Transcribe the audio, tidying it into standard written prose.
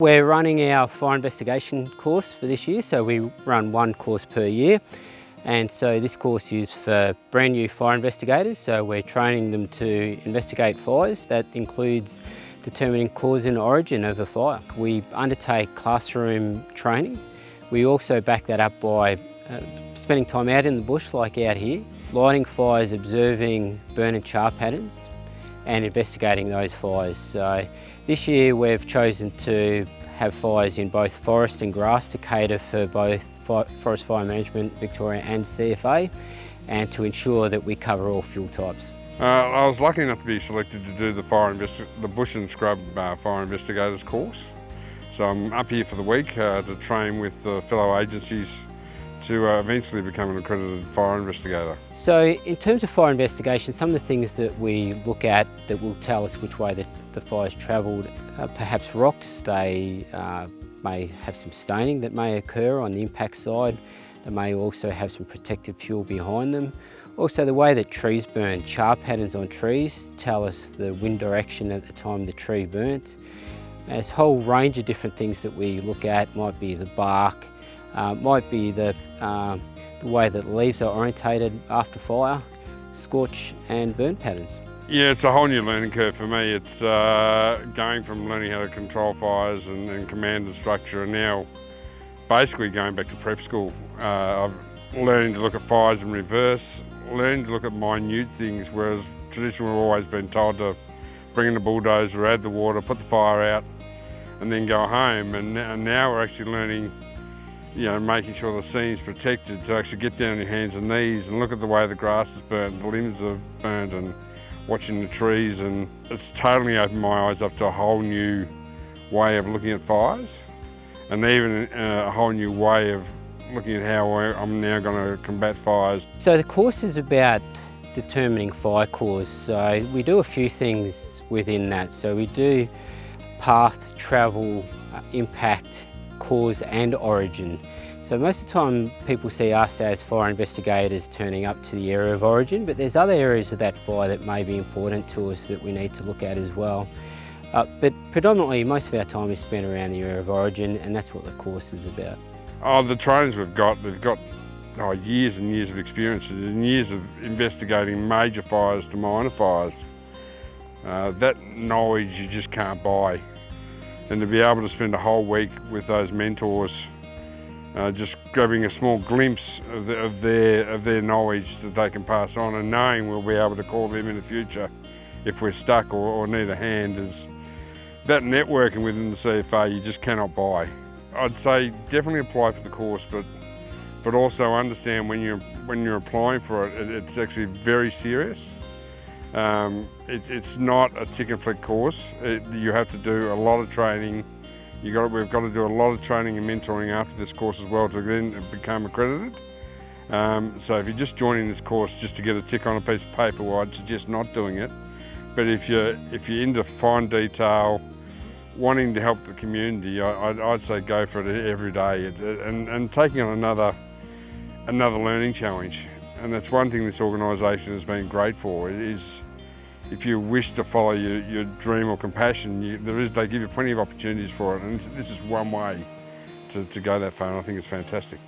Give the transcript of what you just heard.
We're running our fire investigation course for this year, so we run one course per year. And so this course is for brand new fire investigators, so we're training them to investigate fires. That includes determining cause and origin of a fire. We undertake classroom training. We also back that up by spending time out in the bush, like out here, lighting fires, observing burn and char patterns and investigating those fires. So this year we've chosen to have fires in both forest and grass to cater for both Forest Fire Management Victoria and CFA, and to ensure that we cover all fuel types. I was lucky enough to be selected to do the Bush and Scrub Fire Investigators course. So I'm up here for the week to train with fellow agencies to eventually become an accredited fire investigator. So in terms of fire investigation, some of the things that we look at that will tell us which way the fire's travelled, perhaps rocks. They may have some staining that may occur on the impact side. They may also have some protective fuel behind them. Also the way that trees burn, char patterns on trees tell us the wind direction at the time the tree burnt. There's a whole range of different things that we look at. Might be the bark, might be the way that leaves are orientated after fire, scorch and burn patterns. Yeah, it's a whole new learning curve for me. It's going from learning how to control fires and command and structure, and now basically going back to prep school. I've learning to look at fires in reverse, learning to look at minute things, whereas traditionally we've always been told to bring in the bulldozer, add the water, put the fire out and then go home. And now we're actually learning, making sure the scene's protected, to actually get down on your hands and knees and look at the way the grass is burnt, the limbs are burnt, and watching the trees. And it's totally opened my eyes up to a whole new way of looking at fires, and even a whole new way of looking at how I'm now going to combat fires. So the course is about determining fire cause. So we do a few things within that. So we do path, travel, impact, cause and origin. So most of the time people see us as fire investigators turning up to the area of origin, but there's other areas of that fire that may be important to us that we need to look at as well. But predominantly most of our time is spent around the area of origin, and that's what the course is about. The trainers they've got years and years of experience and years of investigating major fires to minor fires. That knowledge you just can't buy. And to be able to spend a whole week with those mentors, just grabbing a small glimpse of their knowledge that they can pass on, and knowing we'll be able to call them in the future if we're stuck or need a hand, is that networking within the CFA you just cannot buy. I'd say definitely apply for the course, but also understand when you're applying for it, it's actually very serious. It's not a tick and flick course. You have to do a lot of training. We've got to do a lot of training and mentoring after this course as well to then become accredited. So if you're just joining this course just to get a tick on a piece of paper, well, I'd suggest not doing it. But if you're into fine detail, wanting to help the community, I'd say go for it every day, and taking on another learning challenge. And that's one thing this organisation has been great for, is if you wish to follow your dream or compassion, they give you plenty of opportunities for it, and this is one way to go that far, and I think it's fantastic.